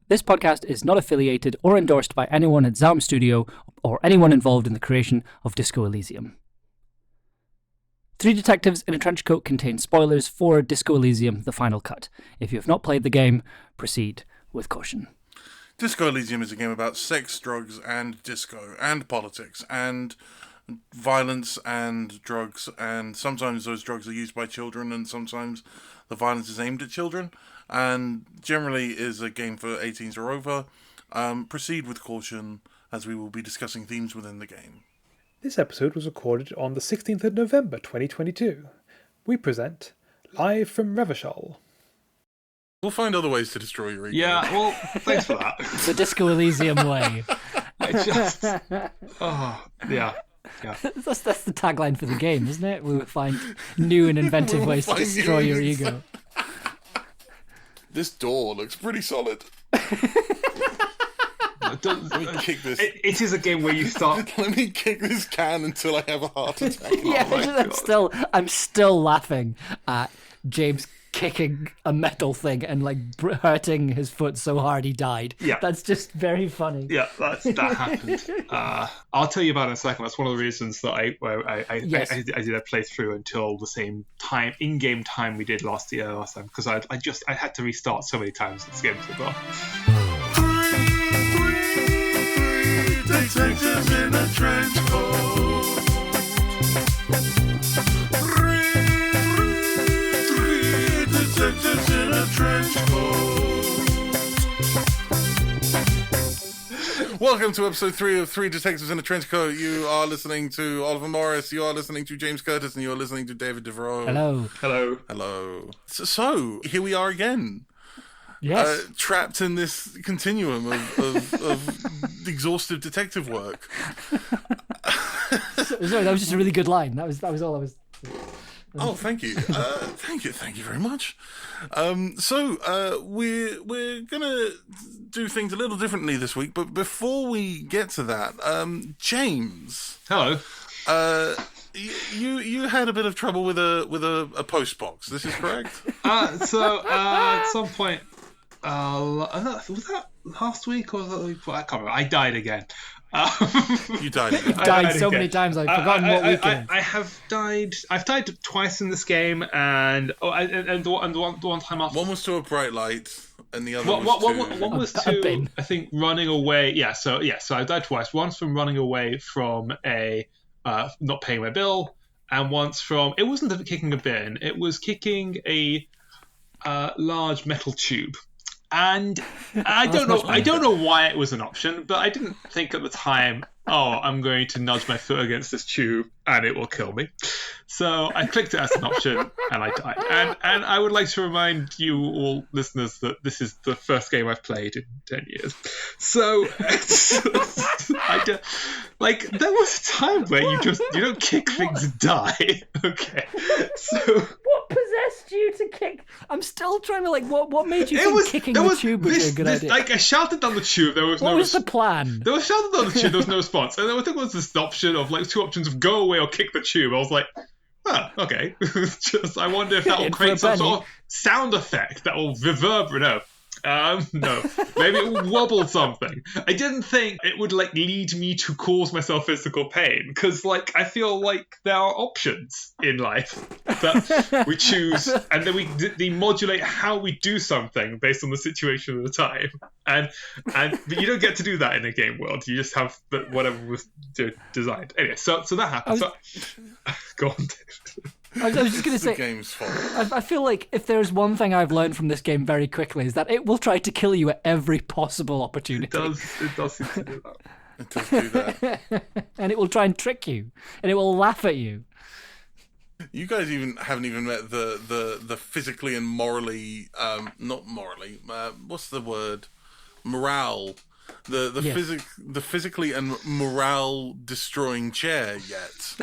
This podcast is not affiliated or endorsed by anyone at Zaum Studio or anyone involved in the creation of Disco Elysium. Three Detectives in a Trench Coat contains spoilers for Disco Elysium: The Final Cut. If you have not played the game, proceed with caution. Disco Elysium is a game about sex, drugs, and disco, and politics, and violence, and drugs, and sometimes those drugs are used by children, and sometimes the violence is aimed at children, and generally is a game for 18s or over. Proceed with caution, as we will be discussing themes within the game. This episode was recorded on the 16th of November 2022. We present Live from Revachol. We'll find other ways to destroy your ego. Yeah, well, thanks for that. The Disco Elysium way. Yeah. That's the tagline for the game, isn't it? We will find new and inventive ways to destroy your ego. This door looks pretty solid. Let me kick this. It is a game where you start. Let me kick this can until I have a heart attack. I'm still laughing at James kicking a metal thing and hurting his foot so hard he died. Yeah, that's just very funny. Yeah, that happened. I'll tell you about it in a second. That's one of the reasons that I did a playthrough until the same time in-game time we did last time, because I had to restart so many times this game so far. Detectives in a trench coat. Three detectives in a trench coat. Welcome to episode 3 of Three Detectives in a Trench Coat. You are listening to Oliver Morris, you are listening to James Curtis, and you are listening to David Devereaux. Hello. So here we are again. Yes. Trapped in this continuum of exhaustive detective work. Sorry, that was just a really good line. That was all I was. Oh, thank you. Thank you very much. So we're gonna do things a little differently this week, but before we get to that, James. Hello. You had a bit of trouble with a post box. This is correct. So at some point. Was that last week or was that the week before? I can't remember. I died again. You died again. You've died so many times, I've forgotten what weekend. I have died. I've died twice in this game, and the one time after. One was to a bright light, and the other one was to I think running away. So I died twice. Once from running away from a not paying my bill, and once from it wasn't kicking a bin. It was kicking a large metal tube. And I don't know why it was an option, but I didn't think at the time, I'm going to nudge my foot against this tube and it will kill me. So I clicked it as an option and I died. And I would like to remind you all listeners that this is the first game I've played in 10 years. So there was a time where you don't kick things and die. Okay. So what possessed you to kick? I'm still trying to what made you think kicking the tube would be a good idea? I shouted down the tube. What was the plan? There was shouted down the tube. There was no response, and I think there was this option of two options of go away or kick the tube. I was like, okay. I wonder if that will create some sort of sound effect that will reverberate. No. Maybe it will wobble something. I didn't think it would lead me to cause myself physical pain, because I feel like there are options in life that we choose, and then we modulate how we do something based on the situation at the time. But you don't get to do that in a game world. You just have whatever was designed. Anyway, so that happened. Go on, David. I was just going to say, the game's fault. I feel like if there's one thing I've learned from this game very quickly is that it will try to kill you at every possible opportunity. It does seem to do that. It does do that. And it will try and trick you, and it will laugh at you. You guys haven't even met the physically and morally, not morally, what's the word? Morale. The physically and morale destroying chair yet.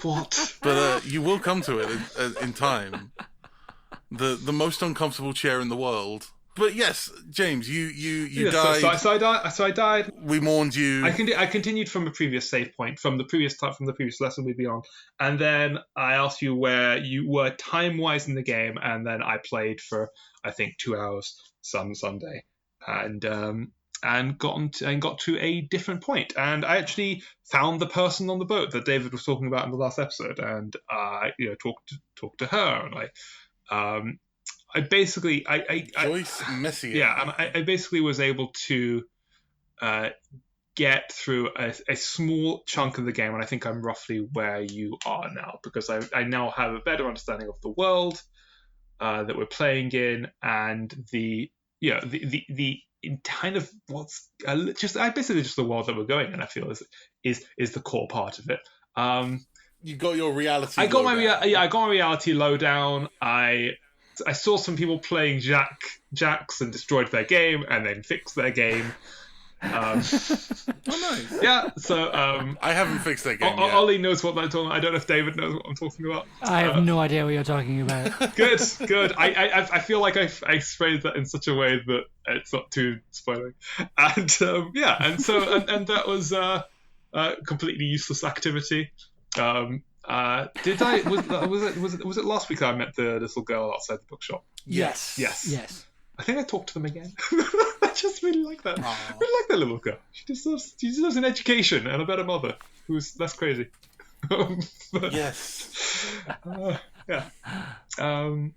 What? But you will come to it in time. The most uncomfortable chair in the world. But yes, James, you died. So I died. We mourned you. I continued from a previous save point, from the previous lesson we'd be on, and then I asked you where you were time wise in the game, and then I played for I think 2 hours some Sunday. and got to a different point. And I actually found the person on the boat that David was talking about in the last episode, and talked to her, and I basically Joyce Messier. Yeah, and I basically was able to get through a small chunk of the game, and I think I'm roughly where you are now, because I now have a better understanding of the world that we're playing in, and the kind of what's just the world that we're going in. I feel is the core part of it. You got your reality. I got my reality lowdown. I saw some people playing jacks and destroyed their game and then fixed their game. Oh, nice. Yeah, so I haven't fixed that game yet. Ollie knows what I'm talking about. I don't know if David knows what I'm talking about. I have no idea what you're talking about. Good. I feel like I phrased that in such a way that it's not too spoiling. And and that was a completely useless activity. Was it last week I met the little girl outside the bookshop? Yes. I think I talked to them again. I just really like that. I really like that little girl. She deserves an education and a better mother who's less crazy. Yes. Yeah. So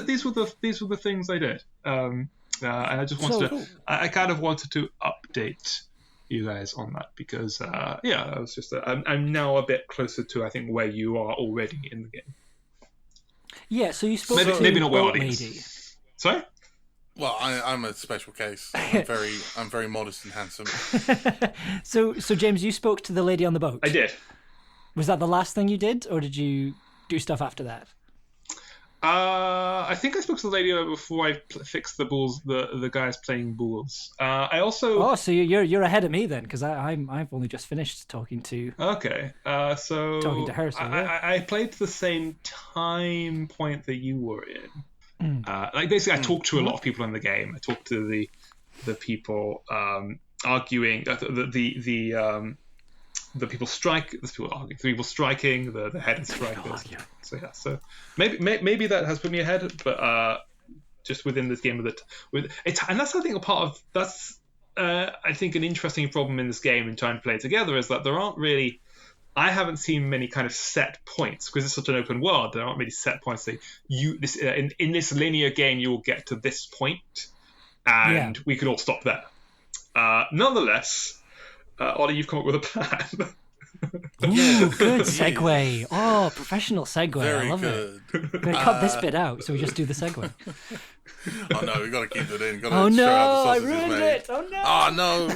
these were the things I did. And I just wanted to. I kind of wanted to update you guys on that because I was just. I'm now a bit closer to I think where you are already in the game. Yeah, so you spoke to maybe not where Boat audience. Lady. Sorry? Well, I'm a special case. I'm very modest and handsome. So James, you spoke to the lady on the boat. I did. Was that the last thing you did, or did you do stuff after that? I think I spoke to the lady before I fixed the bulls. The guys playing bulls. I also. Oh, so you're ahead of me then, because I've only just finished talking to. Okay. So talking to her. So I played the same time point that you were in. Basically, I talked to a lot of people in the game. I talked to the people arguing. The people arguing. The people striking. The head strikers. So maybe that has put me ahead, but just within this game and that's I think a part of that's I think an interesting problem in this game in trying to play it together is that there aren't really. I haven't seen many kind of set points because it's such an open world. There aren't really set points. In this linear game, you will get to this point, and we can all stop there. Nonetheless. Ollie, you've come up with a plan. Ooh, good segue. Oh, professional segue. Very I love good. it. I'm going to cut this bit out, so we just do the segue. Oh no, we got to keep it in. Oh no, I ruined it. Oh no.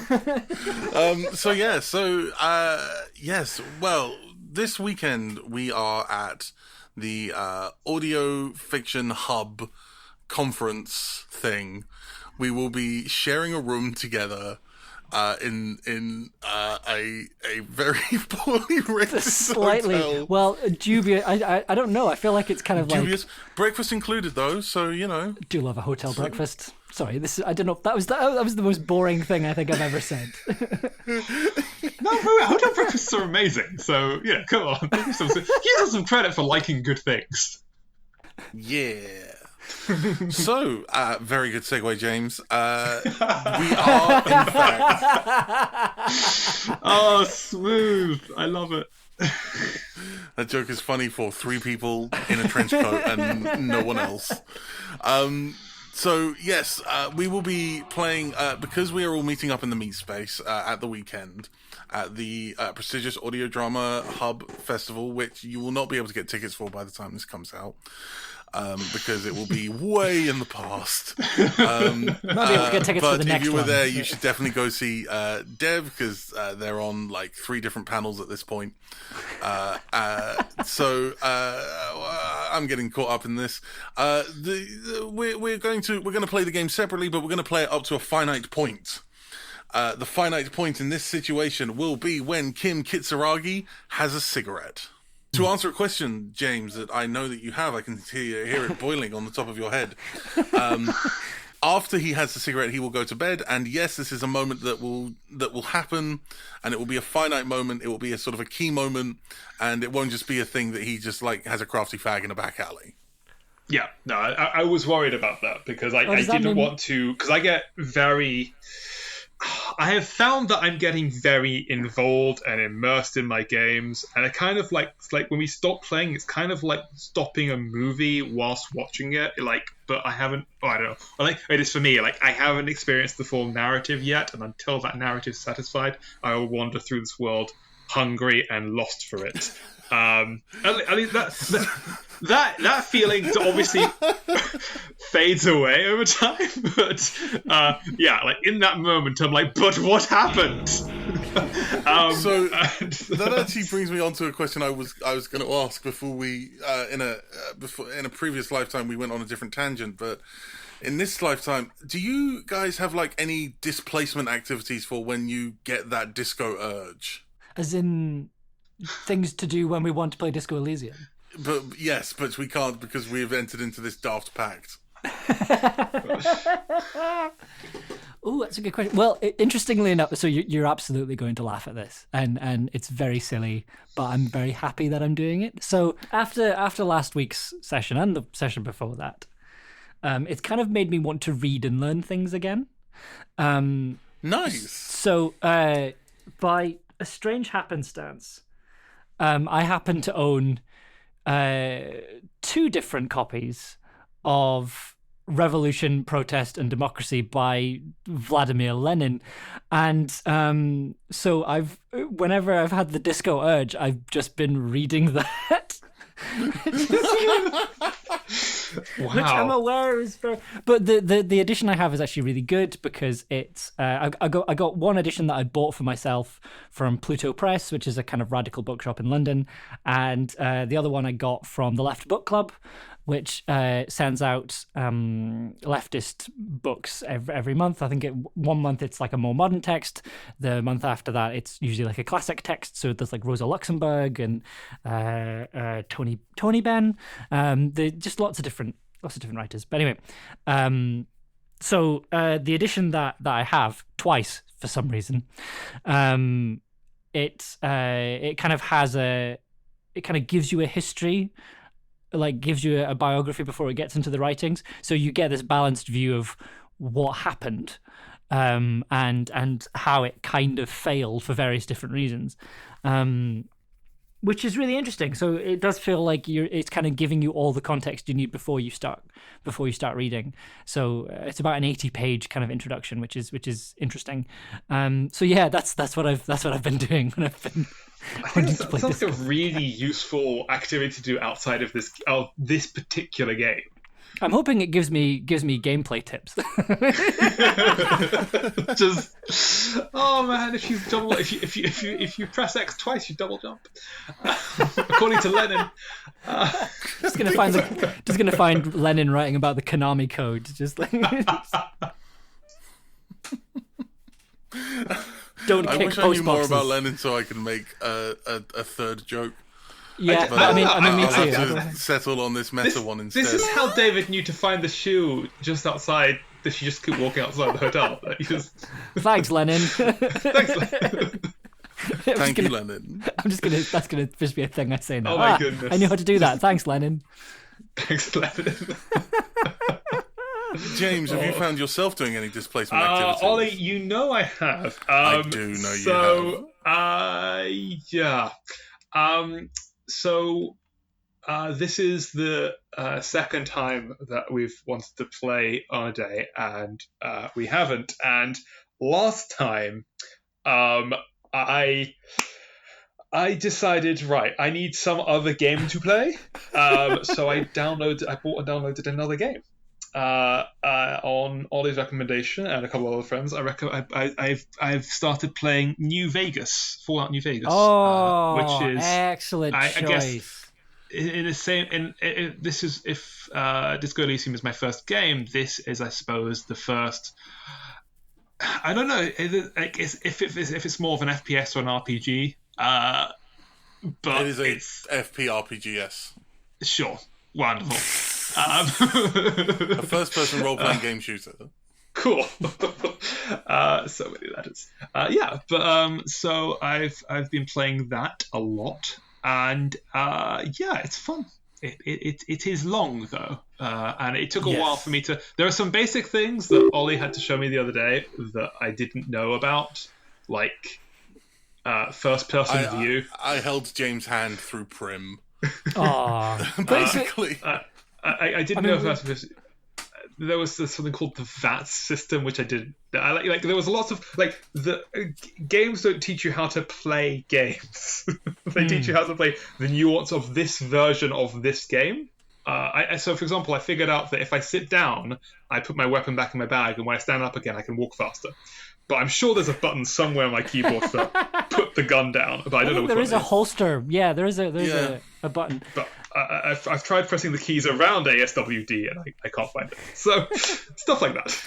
Yes. Well, this weekend we are at the Audio Fiction Hub conference thing. We will be sharing a room together. In a very poorly rated hotel. Dubious. I don't know. I feel like it's kind of dubious. Breakfast included though, so you know. Do love a hotel breakfast. Sorry, I don't know. That was the most boring thing I think I've ever said. No, hotel breakfasts are amazing. So yeah, come on. Give yourself some credit for liking good things. Yeah. So, very good segue, James. We are, in fact... Oh, smooth. I love it. That joke is funny for 3 people in a trench coat and no one else. So, yes, we will be playing, because we are all meeting up in the meet space at the weekend, at the prestigious Audio Drama Hub Festival, which you will not be able to get tickets for by the time this comes out. Because it will be way in the past. Might be able to get tickets for the next one. But if you were there, you should definitely go see Dev, because they're on like 3 different panels at this point. So I'm getting caught up in this. We're going to play the game separately, but we're going to play it up to a finite point. The finite point in this situation will be when Kim Kitsuragi has a cigarette. To answer a question, James, that I know that you have, I can hear it boiling on the top of your head. After he has the cigarette, he will go to bed, and yes, this is a moment that will happen, and it will be a finite moment. It will be a sort of a key moment, and it won't just be a thing that he just like has a crafty fag in a back alley. Yeah, no, I was worried about that because I does that didn't mean- want to, because I get very. I have found that I'm getting very involved and immersed in my games, and I kind of like, it's like when we stop playing, it's kind of like stopping a movie whilst watching it. Like, but I haven't. Oh, I don't know. Like, it is for me. Like, I haven't experienced the full narrative yet, and until that narrative's satisfied, I will wander through this world hungry and lost for it. I mean that feeling obviously fades away over time, but yeah, like in that moment, I'm like, but what happened? So that actually brings me on to a question I was going to ask before we in a previous lifetime we went on a different tangent, but in this lifetime, do you guys have like any displacement activities for when you get that disco urge? As in things to do when we want to play Disco Elysium. But yes, but we can't because we've entered into this daft pact. Oh, that's a good question. Well, interestingly enough, so you're absolutely going to laugh at this, and it's very silly, but I'm very happy that I'm doing it. So after last week's session and the session before that, it's kind of made me want to read and learn things again. Nice. So by a strange happenstance, I happen to own 2 different copies of Revolution, Protest and Democracy by Vladimir Lenin. And so whenever I've had the disco urge, I've just been reading that. Wow. Which I'm aware is very... But the edition I have is actually really good because it's... I got one edition that I bought for myself from Pluto Press, which is a kind of radical bookshop in London. And the other one I got from the Left Book Club, which sends out leftist books every month. I think one month it's like a more modern text. The month after that, it's usually like a classic text. So there's like Rosa Luxemburg and Tony Benn. Just lots of different writers. But anyway, so the edition that I have twice for some reason, it kind of gives you a history. Like gives you a biography before it gets into the writings, so you get this balanced view of what happened, and how it kind of failed for various different reasons, which is really interesting. So it does feel like it's kind of giving you all the context you need before you start reading. So it's about an 80-page kind of introduction, which is interesting. So yeah, that's what I've been doing when I've been. I think that sounds like a really useful activity to do outside of this particular game. I'm hoping it gives me gameplay tips. Just, oh man, if you press X twice, you double jump. According to Lenin. Just gonna find Lenin writing about the Konami code. Just like. Don't I kick wish I post knew more boxes. about Lenin so I could make a third joke. Yeah, But I mean, me I'll too. have to settle on this meta one instead. This is how David knew to find the shoe just outside. That she just keep walking outside the hotel. Thanks, Lenin. Thanks, Lenin. Thank you, Lenin. That's gonna just be a thing I say now. Oh my goodness. I knew how to do that. Thanks, Lenin. Thanks, Lenin. James, have you found yourself doing any displacement activities? Ollie, you know I have. I do know you have. Yeah. This is the second time that we've wanted to play on a day, and we haven't. And last time, I decided, right, I need some other game to play. So I bought and downloaded another game. On Ollie's recommendation and a couple of other friends, I've started playing Fallout New Vegas. Which is excellent choice. I guess in the same. This is if Disco Elysium is my first game. This is, I suppose, the first. I don't know if it's more of an FPS or an RPG. But it is a FPRPG, yes. Sure, wonderful. A first-person role-playing game shooter. Cool. So many letters. So I've been playing that a lot, and it's fun. It is long though, and it took a while for me to. There are some basic things that Ollie had to show me the other day that I didn't know about, like first person view. I held James' hand through Prim. Basically, I didn't know first person. There was something called the VATS system, which I did. I like there was lots of the games don't teach you how to play games. They teach you how to play the nuance of this version of this game. So, for example, I figured out that if I sit down, I put my weapon back in my bag, and when I stand up again, I can walk faster. But I'm sure there's a button somewhere on my keyboard for put the gun down. But I don't know what there is a holster. Yeah, there's a button. But I've tried pressing the keys around ASWD and I can't find it. So stuff like that.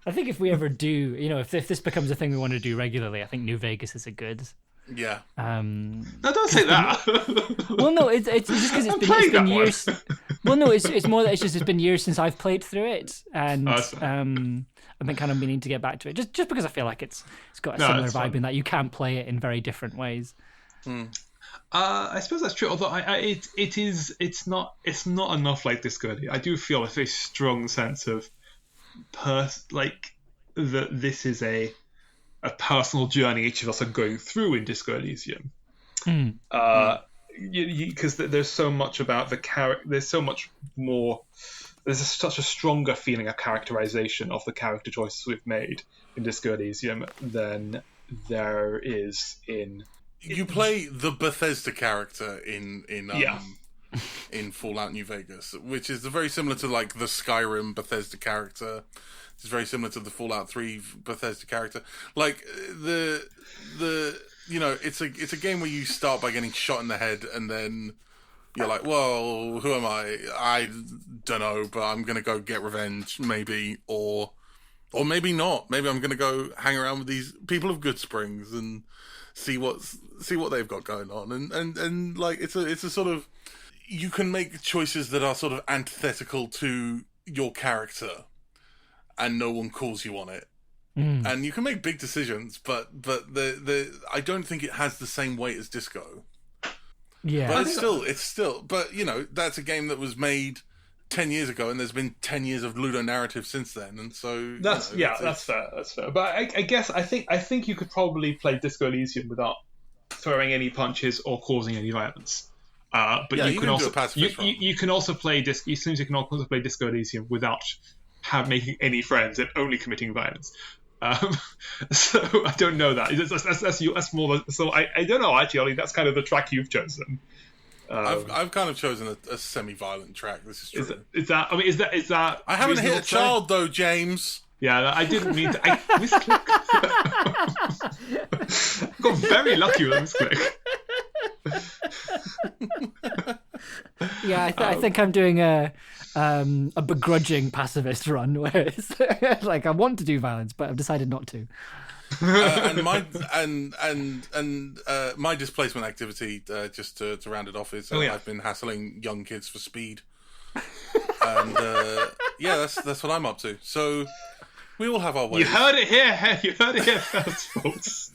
I think if we ever do, if this becomes a thing we want to do regularly, I think New Vegas is a good. Yeah. No, don't say that. Well, no, it's just because it's been years. Well, no, it's more that it's been years since I've played through it, and I've been kind of meaning to get back to it, just because I feel like it's got a similar vibe in that you can play it in very different ways. I suppose that's true. Although it's not enough like Disco. I do feel a very strong sense of that this is a personal journey each of us are going through in Disco Elysium. Because there's so much about the character. There's so much more. There's such a stronger feeling of characterization of the character choices we've made in Disco Elysium than there is in. You play the Bethesda character in Fallout New Vegas, which is very similar to like the Skyrim Bethesda character. It's very similar to the Fallout 3 Bethesda character. Like it's a game where you start by getting shot in the head, and then you're like, well, who am I? I don't know, but I'm gonna go get revenge, maybe, or maybe not. Maybe I'm gonna go hang around with these people of Good Springs and see what they've got going on, and like it's a sort of, you can make choices that are sort of antithetical to your character, and no one calls you on it, and you can make big decisions, but I don't think it has the same weight as Disco. Yeah, but it's still, but that's a game that was made 10 years ago, and there's been 10 years of Ludo narrative since then, and so that's fair. But I guess I think you could probably play Disco Elysium without throwing any punches or causing any violence. But you can also you can also play Disco Elysium without making any friends and only committing violence. So I don't know that. That's more. So I don't know actually, Ollie. That's kind of the track you've chosen. I've kind of chosen a semi-violent track. This is true. Is that? I haven't hit a child though, James. Yeah, I didn't mean to. I misclicked. Got very lucky with misclick. Yeah, I think I'm doing a begrudging pacifist run where it's like I want to do violence, but I've decided not to. And my displacement activity, just to round it off, is I've been hassling young kids for speed, and that's what I'm up to. So we all have our ways. You heard it here. You heard it here first, folks.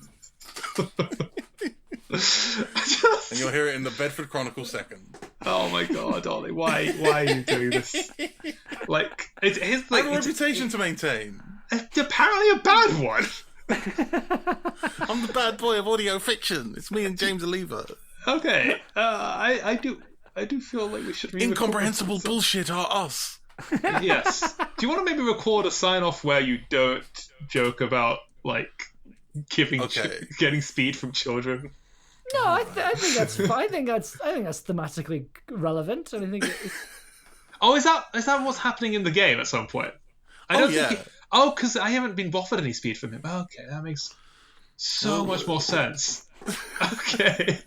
And you'll hear it in the Bedford Chronicle second. Oh my God, Ollie! Why are you doing this? Like, I have a reputation to maintain. Apparently, a bad one. I'm the bad boy of audio fiction. It's me and James Oliva. Okay, I do feel like we should. Incomprehensible bullshit are us. Yes. Do you want to maybe record a sign off where you don't joke about like getting speed from children? No, I think that's fine. I think that's thematically relevant. I think it's... Oh, is that what's happening in the game at some point? I don't think. Because I haven't been offered any speed from him. Okay, that makes so much more sense. Okay.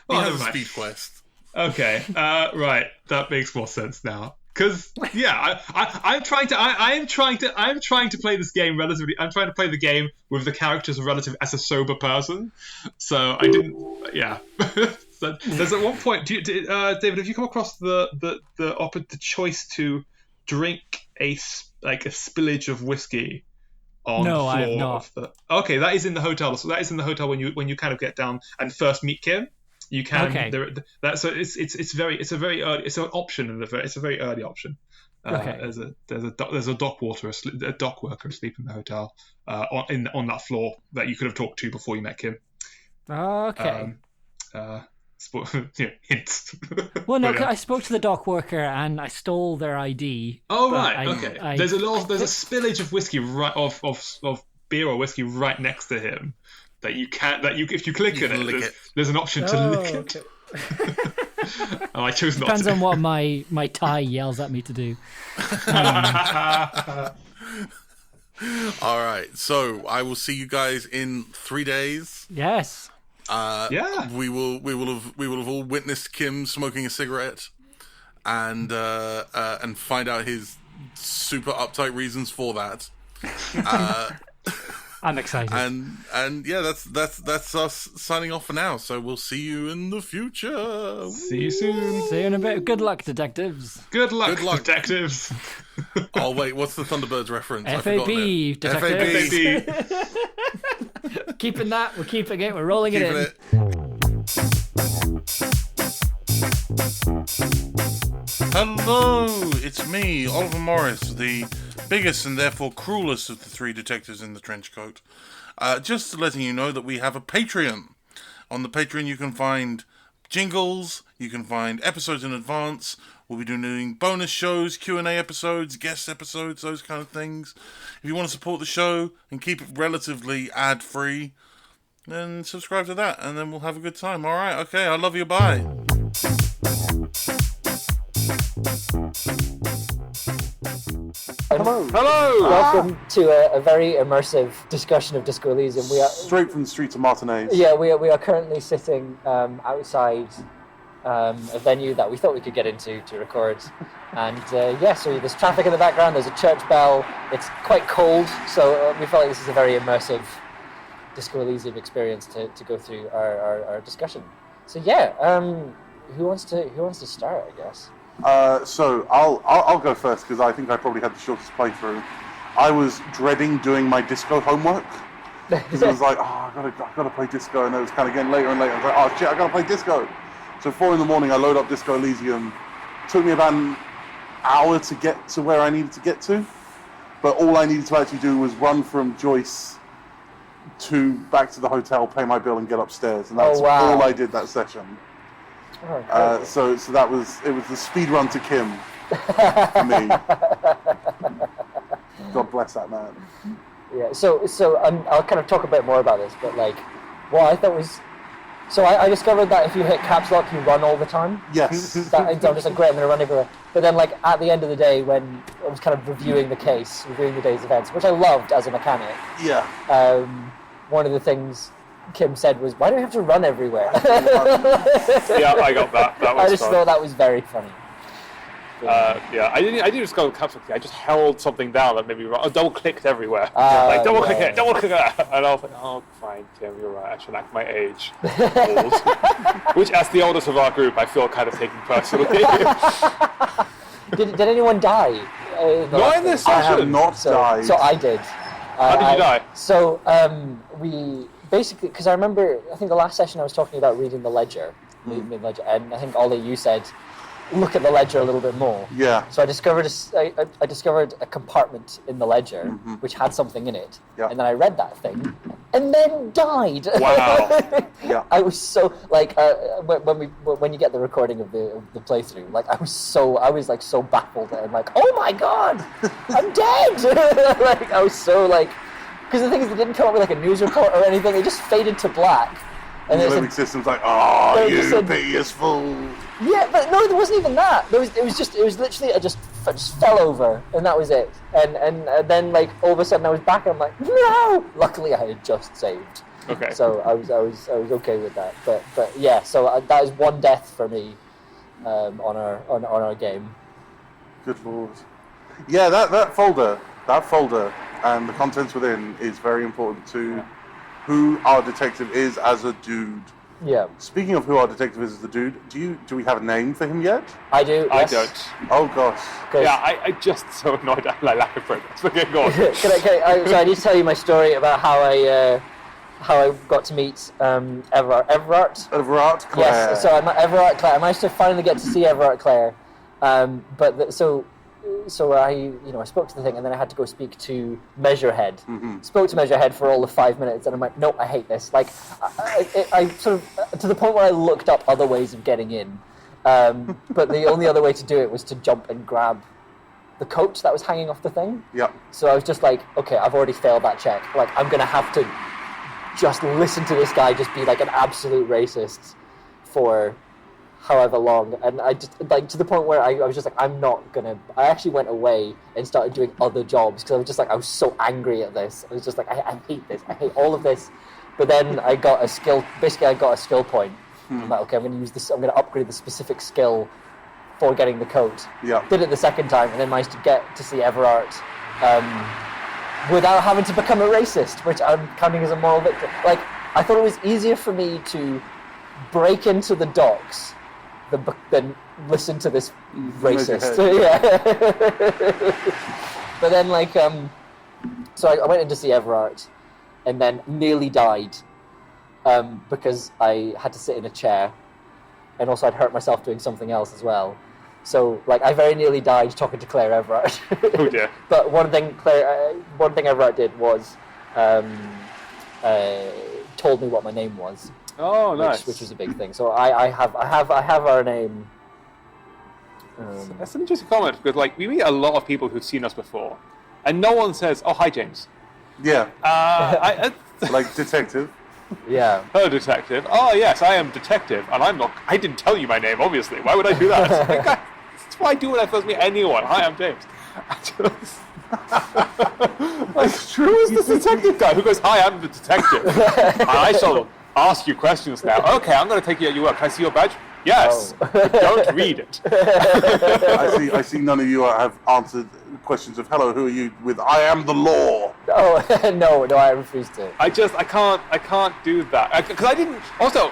He has a speed quest. Okay, right. That makes more sense now. Because I'm trying to play this game relatively. I'm trying to play the game with the characters as a sober person. So I didn't. Yeah. So there's at one point. David, have you come across the choice to drink a spillage of whiskey on the floor? I have not. Okay, that is in the hotel. So that is in the hotel when you kind of get down and first meet Kim. You can. Okay. It's a very early. It's an option it's a very early option. Okay. There's a dock worker asleep in the hotel on that floor that you could have talked to before you met Kim. Okay. Hints. Well, no, But, I spoke to the dock worker and I stole their ID. Oh but right, okay. There's a spillage of whiskey of beer or whiskey right next to him that if you click on it, there's an option to lick it. Okay. Oh, I chose not Depends to. on what my tie yells at me to do. All right, so I will see you guys in 3 days. Yes. Yeah. We will have all witnessed Kim smoking a cigarette, and find out his super uptight reasons for that. I'm excited. And yeah, that's us signing off for now. So we'll see you in the future. See you soon. See you in a bit. Good luck, detectives. Good luck, detectives. Oh wait, what's the Thunderbirds reference? FAB, detectives. FAB. Keeping that. We're keeping it. We're rolling it in. Hello, it's me, Oliver Morris, the biggest and therefore cruelest of the three detectives in the trench coat. Just letting you know that we have a Patreon. On the Patreon you can find jingles, you can find episodes in advance. We'll be doing bonus shows, Q&A episodes, guest episodes, those kind of things. If you want to support the show and keep it relatively ad-free, then subscribe to that, and then we'll have a good time. All right, okay, I love you, bye. Hello. Welcome to a very immersive discussion of Disco Elysium. We are straight from the streets of Martinez. Yeah, we are currently sitting outside a venue that we thought we could get into to record. And so there's traffic in the background, there's a church bell, it's quite cold, so we felt like this is a very immersive Disco Elysium experience to go through our discussion. So who wants to start, I guess? So I'll go first because I think I probably had the shortest playthrough. I was dreading doing my disco homework because it was like, I gotta play disco, and it was kind of getting later and later. I was like, oh shit, I gotta play disco. So 4 a.m, I load up Disco Elysium. Took me about an hour to get to where I needed to get to, but all I needed to actually do was run from Joyce back to the hotel, pay my bill, and get upstairs, and that's all I did that session. So it was the speed run to Kim for me. God bless that man. Yeah. So I'll kind of talk a bit more about this, but like, what I thought was, so I discovered that if you hit caps lock, you run all the time. Yes. I'm just like, great, I'm gonna run everywhere. But then, like, at the end of the day, when I was kind of reviewing the case, reviewing the day's events, which I loved as a mechanic. Yeah. One of the things Kim said was, why do we have to run everywhere? Yeah, I got that. That was I just thought that was very funny. I didn't just go caps lock. I just held something down that made me run. Double clicked everywhere. Double click it, double click that. And I was like, oh, fine, Kim, you're right. I should act my age. Old. Which, as the oldest of our group, I feel kind of taken personally. Did anyone die? Not in this session. I have not died. So I did. How did you die? So we basically, because I remember, I think the last session I was talking about reading the ledger, ledger, and I think Ollie, you said, look at the ledger a little bit more. Yeah. So I discovered I discovered a compartment in the ledger which had something in it, and then I read that thing, and then died. Wow. Yeah. I was so like when you get the recording of the playthrough, like I was so baffled and like, oh my god, I'm dead. Like I was so like, because the thing is, they didn't come up with like a news report or anything. It just faded to black. And the living system's like, oh, you piteous fool. Yeah, but no, there wasn't even that. It was literally, I just fell over, and that was it. And then like all of a sudden I was back, and I'm like, no. Luckily, I had just saved. Okay. So I was okay with that. But yeah, so that is one death for me on our game. Good lord. Yeah, that folder and the contents within is very important to who our detective is as a dude. Yeah. Speaking of who our detective is as a dude, do we have a name for him yet? I do. I Yes. don't. Oh gosh. Yeah, I just so annoyed at my lack of progress. Okay, go on. So I need to tell you my story about how how I got to meet Everard. Claire. Yes, so I met Everard Claire. I managed to finally get to see Everard Claire. So I spoke to the thing, and then I had to go speak to Measurehead. Mm-hmm. Spoke to Measurehead for all of 5 minutes, and I'm like, no, I hate this. Like, I sort of, to the point where I looked up other ways of getting in. But the only other way to do it was to jump and grab the coat that was hanging off the thing. Yeah. So I was just like, okay, I've already failed that check. Like, I'm going to have to just listen to this guy just be like an absolute racist for however long. And I just, like, to the point where I was just like, I'm not going to... I actually went away and started doing other jobs because I was just like, I was so angry at this. I was just like, I hate this. I hate all of this. But then I got a skill... Basically, I got a skill point. I'm like, okay, I'm going to use this... I'm going to upgrade the specific skill for getting the coat. Yeah. Did it the second time, and then managed to get to see Everard without having to become a racist, which I'm counting as a moral victory. Like, I thought it was easier for me to break into the docks than listen to this racist. Yeah. But then, like, so I went in to see Everard, and then nearly died because I had to sit in a chair, and also I'd hurt myself doing something else as well. So, like, I very nearly died talking to Claire Everard. Oh dear. But one thing Everard did was told me what my name was. Oh, nice. Which was a big thing. So I have our name. That's an interesting comment because, like, we meet a lot of people who've seen us before, and no one says, "Oh, hi, James." Yeah. Like detective. Yeah. Hello, detective. Oh, yes, I am detective, and I'm not. I didn't tell you my name, obviously. Why would I do that? That's what I do when I first meet anyone. Hi, I'm James. It's true. Who's this detective guy who goes, "Hi, I'm the detective. I shall ask you questions now." Okay, I'm going to take you at your work. Can I see your badge? Yes. Oh. But don't read it. I see none of you have answered questions of hello, who are you with? I am the law. Oh no, I refuse to. I can't do that because I didn't. Also,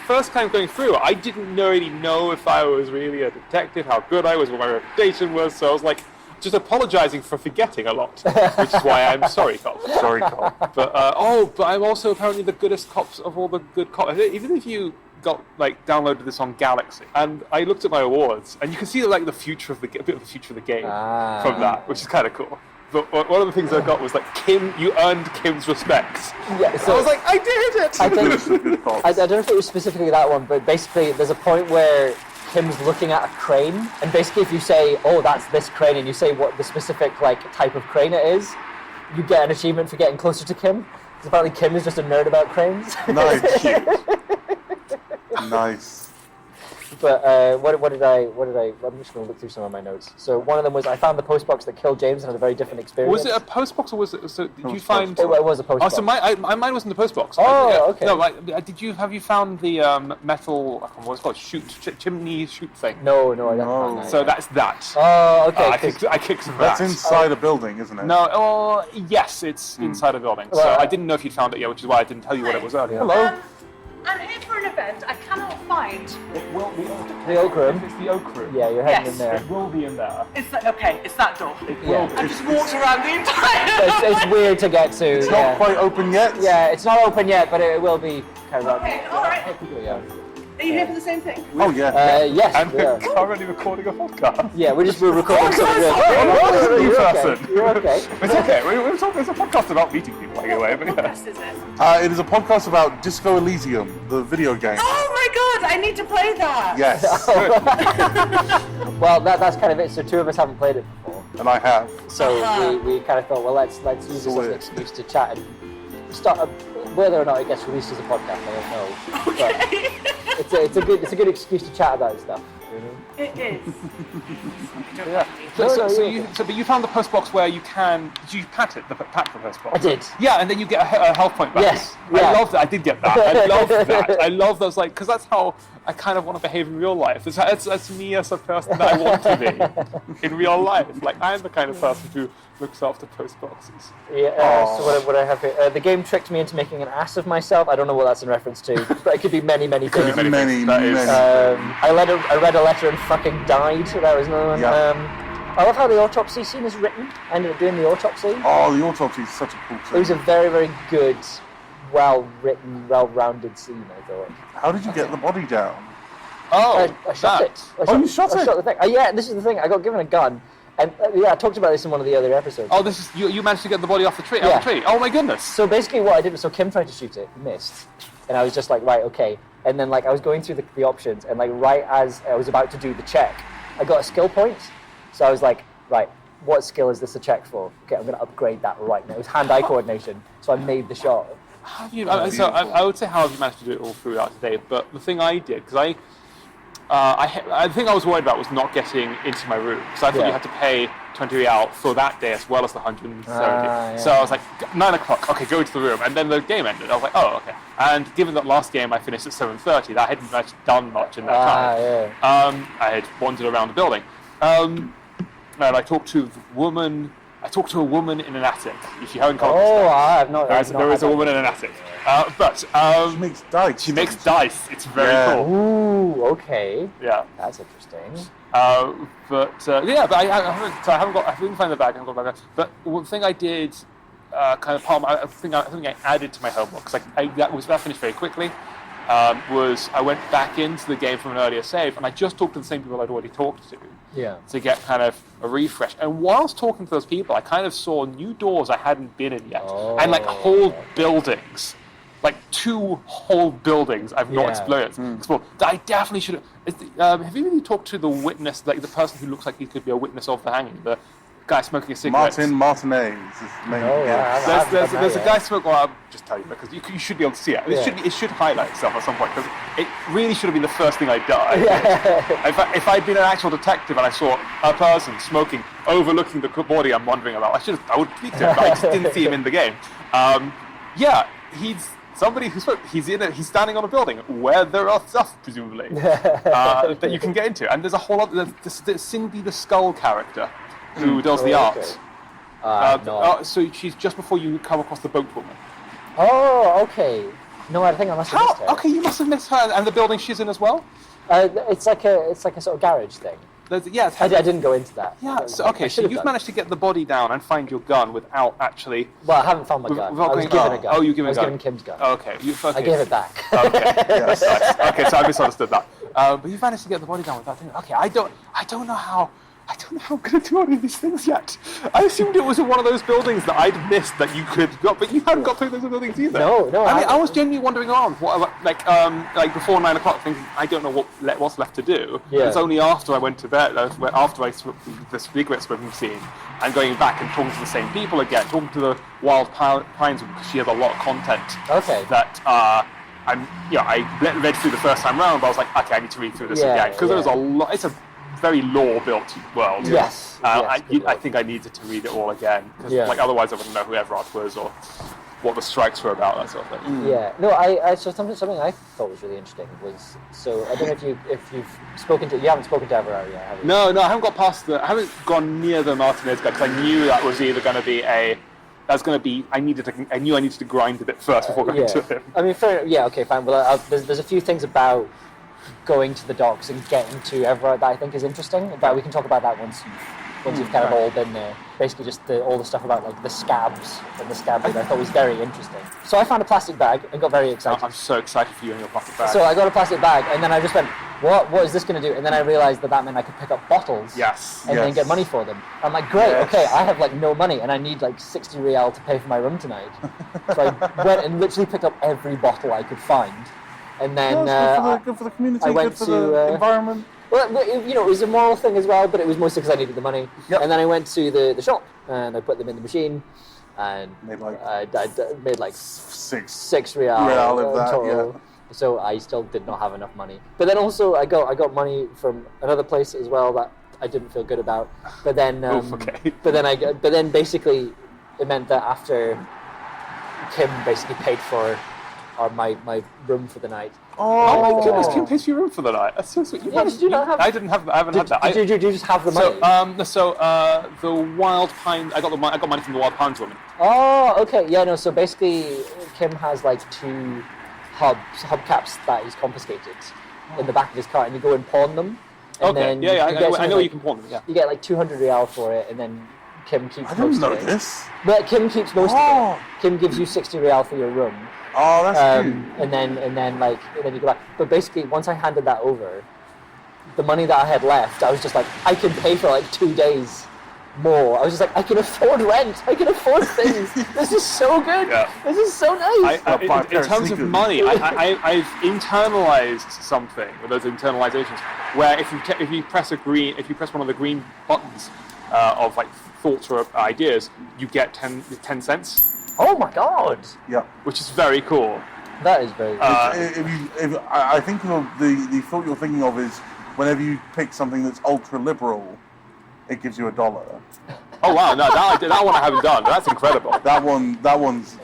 first time going through, I didn't really know if I was really a detective, how good I was, what my reputation was. So I was like, just apologizing for forgetting a lot, which is why I'm sorry, cop. Sorry, cop. But but I'm also apparently the goodest cops of all the good cops. Even if you got downloaded this on Galaxy, and I looked at my awards, and you can see the future of a bit of the future of the game from that, which is kind of cool. But one of the things I got was Kim. You earned Kim's respect. Yeah, so I was like, I did it. I don't know if it was specifically that one, but basically, there's a point where Kim's looking at a crane, and basically, if you say, "Oh, that's this crane," and you say what the specific type of crane it is, you get an achievement for getting closer to Kim. Because apparently, Kim is just a nerd about cranes. Nice. Nice. But what did I? I'm just going to look through some of my notes. So one of them was I found the postbox that killed James and had a very different experience. Was it a postbox or was it? So did you was find? It was a postbox. Oh, so mine wasn't the postbox. Oh, okay. No, have you found the metal? I can't remember what it's called, chimney shoot thing? No, I don't find that. So that's that. Oh, okay. I kicked that. That's inside a building, isn't it? No, yes, it's inside a building. So Well, I didn't know if you'd found it yet, which is why I didn't tell you what it was earlier. Hello. I'm here for an event. I cannot find. It will be The Oak Room. It's the Oak Room. Yeah, you're heading Yes. in there. It will be in there. It's that door. Yeah. I just walked around the entire. It's weird to get to. It's not quite open yet. Yeah, it's not open yet, but it will be kind of. Okay, all right. Yeah. Are you here for the same thing? Oh yeah. Yes, And we are. we're currently recording a podcast. Yeah, we're recording something real. New You're person. okay. You're okay. It's okay. We're talking. It's a podcast about meeting people, by the way. But yeah. Yes, is it? It is a podcast about Disco Elysium, the video game. Oh my god! I need to play that. Yes, Well, that's kind of it. So two of us haven't played it before. and I have. So Uh-huh. we kind of thought, well, let's use this as an excuse to chat and start. Whether or not it gets released as a podcast, I don't know. Okay. But it's a good excuse to chat about stuff. It is. Yeah. But you found the postbox where you can. Did you pat the postbox? I did. Yeah, and then you get a health point back. Yes. I Yeah. love that. I did get that. I love that. I love those because that's how I kind of want to behave in real life. That's me as a person that I want to be in real life. I'm the kind of person who looks after postboxes. Yeah. So what I have here? The game tricked me into making an ass of myself. I don't know what that's in reference to, but it could be many things. Many. I read a letter and fucking died. That was another one. Yeah. I love how the autopsy scene is written. I ended up doing the autopsy. Oh, the autopsy is such a cool It was scene. a very, very good well-written, well-rounded scene, I thought. How did you get the body down? I shot it. You shot it? I shot the thing. Yeah, this is the thing. I got given a gun. And I talked about this in one of the other episodes. Oh, this is you managed to get the body off the tree. Yeah. Off the tree. Oh my goodness. So basically, what I did was, Kim tried to shoot it, missed, and I was just like, right, okay. And then I was going through the options, and right as I was about to do the check, I got a skill point. So I was like, right, what skill is this a check for? Okay, I'm going to upgrade that right now. It was hand-eye coordination, so I made the shot. How have you? I would say how have you managed to do it all throughout today? But the thing I did, because the thing I was worried about was not getting into my room, because I thought you had to pay 20 real for that day as well as the 170. So I was like, 9 o'clock, okay, go to the room. And then the game ended. I was like, oh, okay. And given that last game I finished at 7:30, that I hadn't actually done much in that time. I had wandered around the building. And I talked to a woman in an attic. If you haven't caught I have not. There is a woman in an attic. But she makes dice. She makes dice. It's very cool. Ooh, okay. Yeah. That's interesting. But I didn't find the bag. I haven't got the bag. But one thing I did, kind of part of I think I added to my homework, because that finished very quickly. Was I went back into the game from an earlier save, and I just talked to the same people I'd already talked to. Yeah. To get kind of a refresh. And whilst talking to those people, I kind of saw new doors I hadn't been in yet, and whole buildings. 2 whole buildings I've not explored. That I definitely should have. Have you really talked to the witness, the person who looks like he could be a witness of the hanging, the guy smoking a cigarette? Martin Martinez is his name. There's a guy smoking. Well, I'll just tell you because you should be able to see it. It should highlight itself at some point, because it really should have been the first thing I done. If I'd been an actual detective and I saw a person smoking, overlooking the body I'm wondering about, I would speak to him, but I just didn't see him in the game. He's somebody who spoke. He's standing on a building where there are stuff, presumably, that you can get into. And there's a whole lot. There's Cindy the Skull character who does the art. So she's just before you come across the boatwoman. Oh, okay. No, I think I must have missed her. Okay, you must have missed her, and the building she's in as well. It's like a sort of garage thing. I didn't go into that. Yeah. So you've managed to get the body down and find your gun without actually. Well, I haven't found my gun. I was given a gun. Oh, you given a gun. I was given Kim's gun. Okay. I gave it back. Okay. Yes. Nice. Okay, so I misunderstood that. But you managed to get the body down without doing. Okay. I don't know how I'm going to do any of these things yet. I assumed it was in one of those buildings that I'd missed that you could go, but you hadn't got through those buildings either. No. I was genuinely wandering around, before 9 o'clock, thinking I don't know what's left to do. Yeah. It's only after I went to bed, after I the cigarette smoking scene, and going back and talking to the same people again, talking to the Wild Pines, because she has a lot of content. Okay. That I read through the first time round, but I was like, okay, I need to read through this again, because there's a lot. It's a very lore-built world. Yes. I think I needed to read it all again, because otherwise I wouldn't know who Everard was or what the strikes were about, that sort of thing. Yeah. No, so something I thought was really interesting was, so I don't know if you've spoken to, you haven't spoken to Everard yet, have you? No, I haven't got past I haven't gone near the Martinez guy, because I knew that was either going to be I knew I needed to grind a bit first before going to him. I mean, okay, fine. Well, there's a few things about going to the docks and getting to Everard that I think is interesting, but we can talk about that once you've kind of all been there. Basically just all the stuff about the scabs and the scab raid I thought was very interesting. So I found a plastic bag and got very excited. I'm so excited for you and your plastic bag. So I got a plastic bag and then I just went, what is this going to do? And then I realised that meant I could pick up bottles and then get money for them. I'm like, great, okay, I have no money and I need 60 real to pay for my room tonight. So I went and literally picked up every bottle I could find. And then good for the community, I went good for the environment. Well, it was a moral thing as well, but it was mostly because I needed the money. Yep. And then I went to the shop and I put them in the machine and I made six real of that, total. So I still did not have enough money. But then also I got money from another place as well that I didn't feel good about. But then but then basically it meant that after Kim basically paid for my room for the night. Oh my goodness, Kim pays for your room for the night. That's so sweet. Did you not have? I haven't had that. Did you just have the money? So the Wild Pine, I got money from the Wild Pines woman. Oh, okay. Yeah, no, so basically Kim has 2 hubcaps that he's confiscated in the back of his car, and you go and pawn them. And then I know you can pawn them, yeah. You get 200 real for it, and then Kim keeps I didn't most know of it. this. But Kim keeps most of it. Kim gives you 60 real for your room. Oh, that's cute. And then you go back. But basically, once I handed that over, the money that I had left, I was just like, I can pay for like 2 days more. I was just like, I can afford rent. I can afford things. This is so good. Yeah. This is so nice. In terms of money, I've internalized something with those internalizations where if you press one of the green buttons of like thoughts or ideas, you get 10 cents. Oh my god. Yeah. Which is very cool. That is very If good. I think the thought you're thinking of is whenever you pick something that's ultra liberal, it gives you $1. Oh wow, no, that one I haven't done. That's incredible. That one's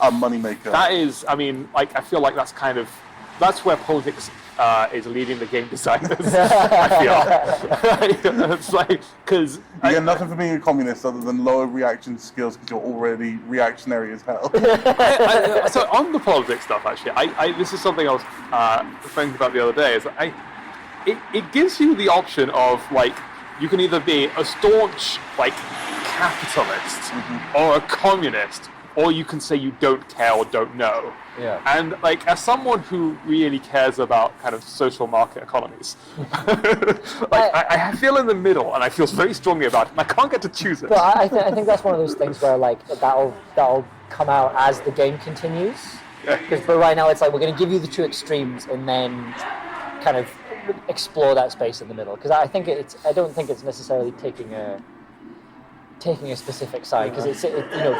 a moneymaker. That is, I mean, like I feel like that's where politics is leading the game designers. I feel it's like because you get nothing from being a communist other than lower reaction skills because you're already reactionary as hell. So on the politics stuff, actually, this is something I was thinking about the other day. Is that it gives you the option of like you can either be a staunch like capitalist or a communist, or you can say you don't care or don't know. Yeah. And like as someone who really cares about kind of social market economies, like I feel in the middle and I feel very strongly about it. And I can't get to choose it. But I think that's one of those things where like that'll come out as the game continues. But right now it's like we're going to give you the two extremes and then kind of explore that space in the middle. Because I don't think it's necessarily taking a specific side. Because it's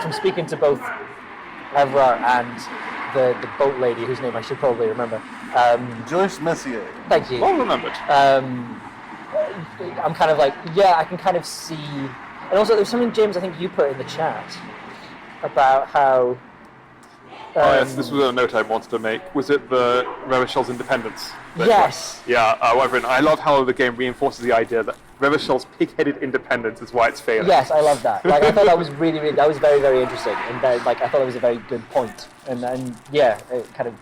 from speaking to both Evrard and the boat lady whose name I should probably remember. Joyce Messier. Thank you. Well remembered. I'm kind of like, I can kind of see. And also, there's something, James, I think you put in the chat about how. Yes, this was a note I wanted to make. Was it the Revachol's independence? Yes. Yeah, whatever. And I love how the game reinforces the idea that Revachol's pig-headed independence is why it's failing. Yes, I love that. Like, I thought that was really, that was very, very interesting. And I thought it was a very good point. And yeah, it kind of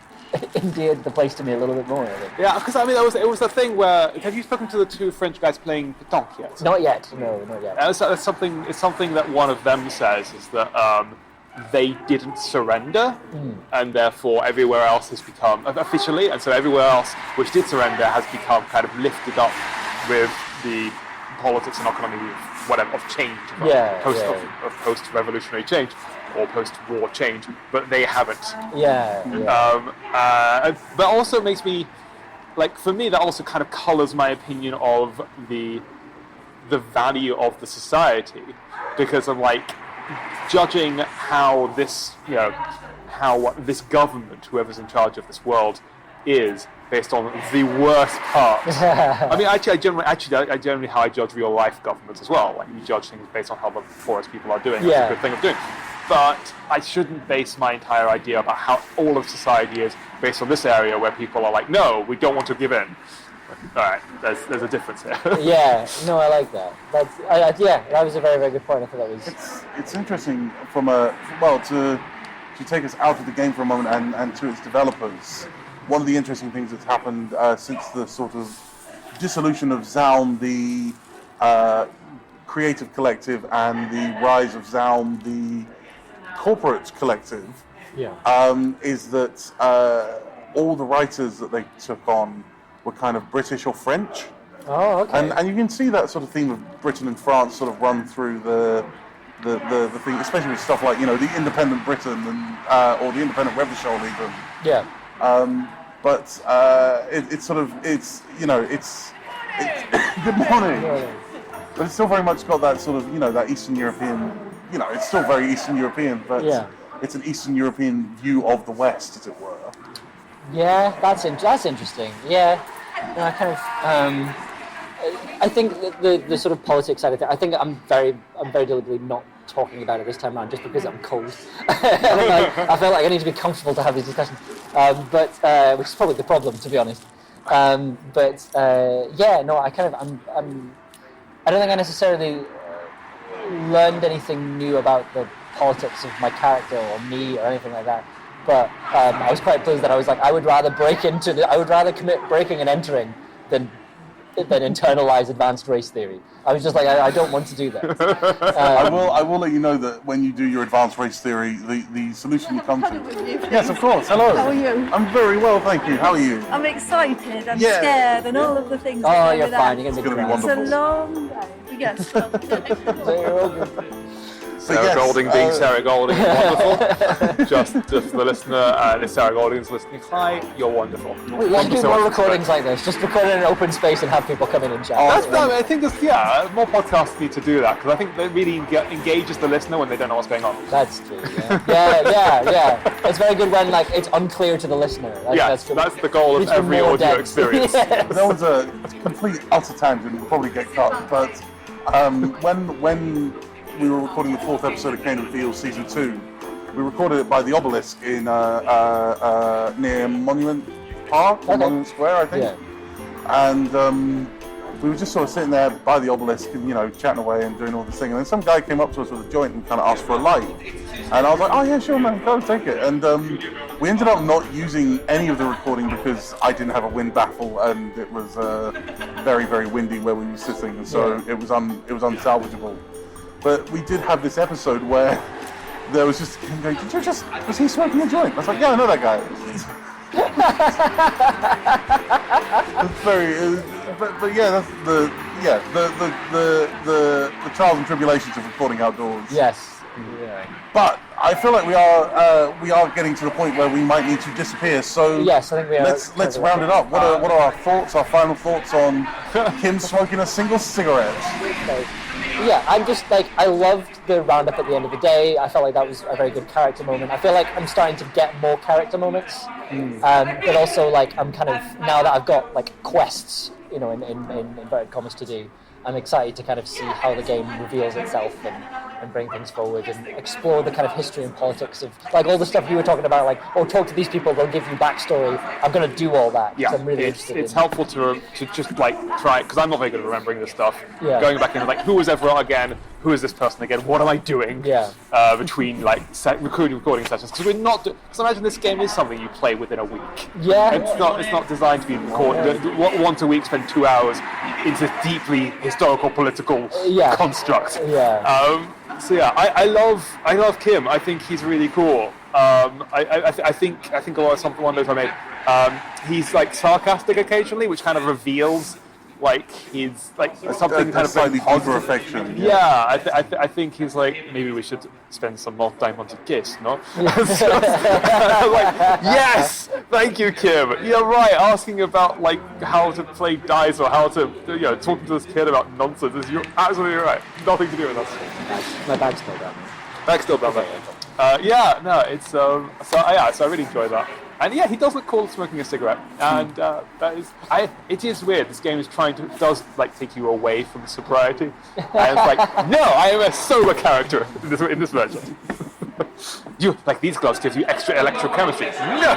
endeared the place to me a little bit more, I think. Yeah, because I mean, it was a thing where... Have you spoken to the two French guys playing pétanque yet? Not yet. No, not yet. It's something that one of them says is that they didn't surrender, and therefore everywhere else has become officially, and so everywhere else which did surrender has become kind of lifted up with the politics and economy of change, of post-revolutionary change or post-war change, but they haven't. But also makes me, like, for me, that also kind of colours my opinion of the value of the society, because I'm like, judging how this, how this government, whoever's in charge of this world, is based on the worst parts. I mean, I generally how I judge real life governments as well. Like, you judge things based on how the poorest people are doing. That's a good thing of doing. But I shouldn't base my entire idea about how all of society is based on this area where people are like, no, we don't want to give in. All right, there's a difference here. No, I like that. That was a very, very good point. I thought that was. It's interesting to take us out of the game for a moment and to its developers. One of the interesting things that's happened since the sort of dissolution of Zaum, the creative collective, and the rise of Zaum, the corporate collective, is that all the writers that they took on were kind of British or French. Oh, okay. And you can see that sort of theme of Britain and France sort of run through the thing, especially with stuff like, the independent Britain and or the independent Revachol even. Yeah. But it's good morning. But it's still very much got that sort of, that Eastern European, it's still very Eastern European, but it's an Eastern European view of the West, as it were. Yeah, that's interesting. Yeah, I kind of, I think the sort of politics side of it, I think I'm very deliberately not talking about it this time around just because I'm cold. I feel like I need to be comfortable to have these discussions, which is probably the problem, to be honest. I don't think I necessarily learned anything new about the politics of my character or me or anything like that. But I was quite pleased that I was like, I would rather commit breaking and entering than then internalize advanced race theory. I was just like, I don't want to do that. I will let you know that when you do your advanced race theory, the solution you come to. Yes, of course. Hello. How are you? I'm very well, thank you. How are you? I'm excited, I'm Yeah. scared, and all of the things. Oh, that you're go with fine. that. You're It's going to gonna be be It's wonderful. a long day. Yes. You're all good. Sarah yes, Golding being Sarah Golding is wonderful. just for the listener, and if Sarah Golding's listening, hi, you're wonderful. We should do more recordings like this. Just record in an open space and have people come in and chat. I think more podcasts need to do that, because I think that really engages the listener when they don't know what's going on. That's true. Yeah. It's very good when it's unclear to the listener. That's the goal of Reach for every more audio depth. experience. Yes. That was a complete utter tangent. We'll probably get cut. But when we were recording the 4th episode of Kane and Fields Season 2, we recorded it by the obelisk in near Monument Park, or Monument Square, I think. Yeah. And we were just sort of sitting there by the obelisk and, chatting away and doing all this thing. And then some guy came up to us with a joint and kind of asked for a light. And I was like, oh yeah, sure man, go take it. And we ended up not using any of the recording because I didn't have a wind baffle and it was very, very windy where we were sitting. And so it was unsalvageable. But we did have this episode where there was just him going, was he smoking a joint? I was like, yeah, I know that guy. It's very, but yeah, that's the trials and tribulations of recording outdoors. Yes. Yeah. But I feel like we are getting to the point where we might need to disappear. So yes, I think we are. Let's round it up. What are our thoughts? Our final thoughts on Kim smoking a single cigarette? Yeah, I'm just I loved the roundup at the end of the day. I felt like that was a very good character moment. I feel like I'm starting to get more character moments, but also I'm kind of, now that I've got quests, in inverted commas to do, I'm excited to kind of see how the game reveals itself and bring things forward and explore the kind of history and politics of all the stuff you were talking about, talk to these people, they'll give you backstory. I'm going to do all that. Yeah, I'm really interested. It's helpful to just try it, because I'm not very good at remembering this stuff. Yeah. Going back into who was Everett again? Who is this person again? What am I doing? Yeah. Between recording sessions, because we're not. Because imagine this game is something you play within a week. Yeah. It's not designed to be recorded. Once a week, spend 2 hours into deeply historical political construct. Yeah. So yeah, I love Kim. I think he's really cool. I think one of those I made. He's sarcastic occasionally, which kind of reveals he's something kind of slightly deeper affection. Yeah, I think he's maybe we should spend some more time on the kiss, no? Yes, thank you, Kim. You're right. Asking about how to play dice or how to talking to this kid about nonsense. You're absolutely right. Nothing to do with us. My bag's still down. Bag's still down there. It's so I really enjoy that. And yeah, he does look cool smoking a cigarette, and it is weird. This game is does take you away from sobriety, and it's no, I am a sober character in this version. You these gloves give you extra electrochemistry. No.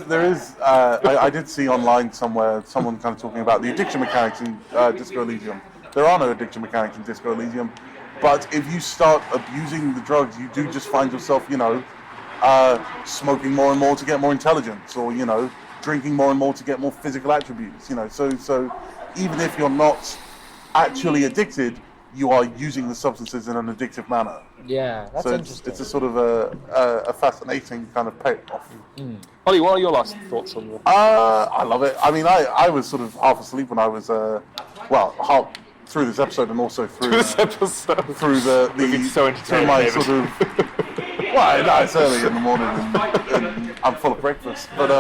There is. I did see online somewhere someone kind of talking about the addiction mechanics in Disco Elysium. There are no addiction mechanics in Disco Elysium, but if you start abusing the drugs, you do just find yourself, smoking more and more to get more intelligence, or drinking more and more to get more physical attributes. So even if you're not actually addicted, you are using the substances in an addictive manner. Yeah, that's interesting. It's a sort of a fascinating kind of payoff. Ollie, what are your last thoughts on that? I love it. I mean, I was sort of half asleep when I was half through this episode, and also through through through my sort of. Well, no, it's early in the morning and I'm full of breakfast. But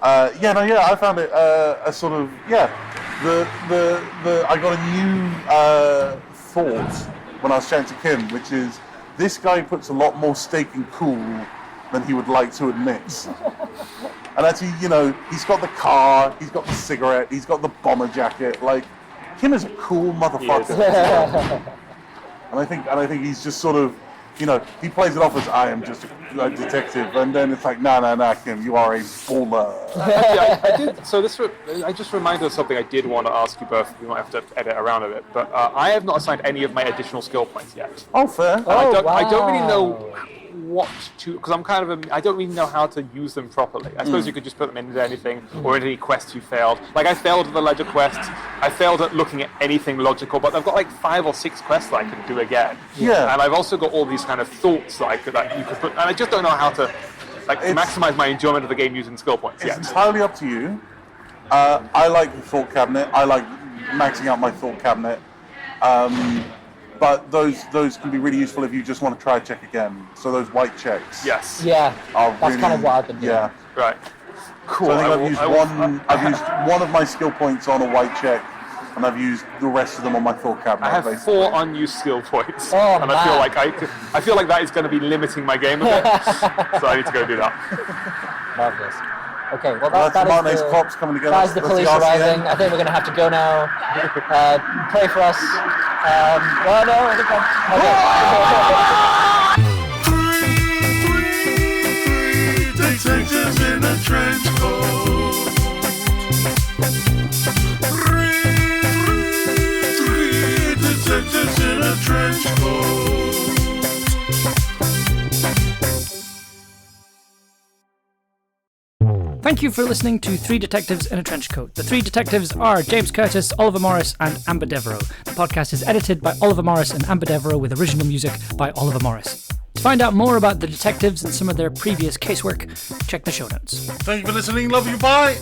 I found it a sort of I got a new thought when I was chatting to Kim, which is this guy puts a lot more stake in cool than he would like to admit. And actually, he's got the car, he's got the cigarette, he's got the bomber jacket. Kim is a cool motherfucker. And I think he's just sort of. He plays it off as I am just a detective, and then it's nah, Kim, you are a baller. I did. So I just reminded of something I did want to ask you both. We might have to edit around a bit, but I have not assigned any of my additional skill points yet. Oh, fair. I don't really know what to, because I'm kind of I don't really know how to use them properly. I suppose you could just put them into anything or into any quest you failed. Like I failed at the ledger quest. I failed at looking at anything logical, but I've got like 5 or 6 quests that I can do again. Yeah. And I've also got all these kind of thoughts that you could put, and I just don't know how to maximize my enjoyment of the game using skill points. It's entirely up to you. I like the thought cabinet. I like maxing out my thought cabinet. But those can be really useful if you just want to try a check again. So those white checks. Yes. Yeah. That's kind of what I've been doing. Yeah. Right. Cool. So I think I've used one of my skill points on a white check, and I've used the rest of them on my thought cabinet. I have basically. 4 unused skill points, Oh, and man. I feel like that is going to be limiting my game a bit. So I need to go do that. Marvelous. Okay, well That's that Martinez is the, cops coming together. that is the That's police RCN. arriving. I think we're going to have to go now. Pray for us. Well, no, I think Three detectives in a trench coat. Three detectives in a trench coat. Thank you for listening to 3 Detectives in a Trench Coat. The 3 detectives are James Curtis, Oliver Morris, and Amber Devereaux. The podcast is edited by Oliver Morris and Amber Devereaux with original music by Oliver Morris. To find out more about the detectives and some of their previous casework, check the show notes. Thank you for listening. Love you. Bye.